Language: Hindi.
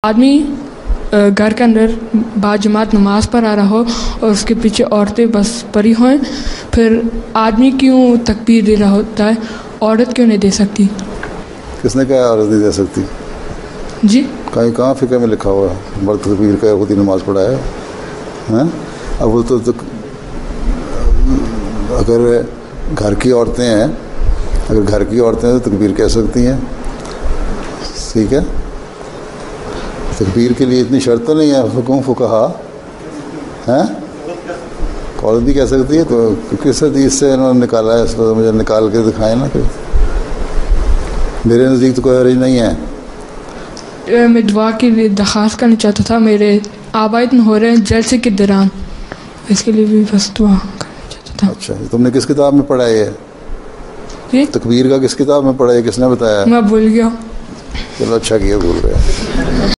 आदमी घर के अंदर बाजमात नमाज पर आ रहा हो और उसके पीछे औरतें बस पड़ी हों, फिर आदमी क्यों तकबीर दे रहा होता है, औरत क्यों नहीं दे सकती? किसने कहा औरत नहीं दे सकती? जी कहाँ फ़िक्र में लिखा हुआ है मर्द तकबीर का खुद ही नमाज पढ़ा है? अब वो तो अगर घर की औरतें हैं, अगर घर की औरतें हैं तो तकबीर कह सकती हैं, ठीक है। तकबीर के लिए इतनी शर्त तो नहीं है हुकुम फुकहा हैं, औरत भी कह सकती है। तो किस हदीस से इन्होंने निकाला है इसको मुझे निकाल के दिखाएं ना। कि मेरे नज़दीक तो कोई हर्ज नहीं है। मैं दुआ के लिए दरख्वास्त करना चाहता था, मेरे आबाद हो रहे हैं जलसे के दौरान, इसके लिए भी बस दुआ करना चाहता था। अच्छा, तुमने किस किताब में पढ़ा है ये? तकबीर का किस किताब में पढ़ा है, किसने बताया? मैं भूल गया। चलो अच्छा किया भूल गया।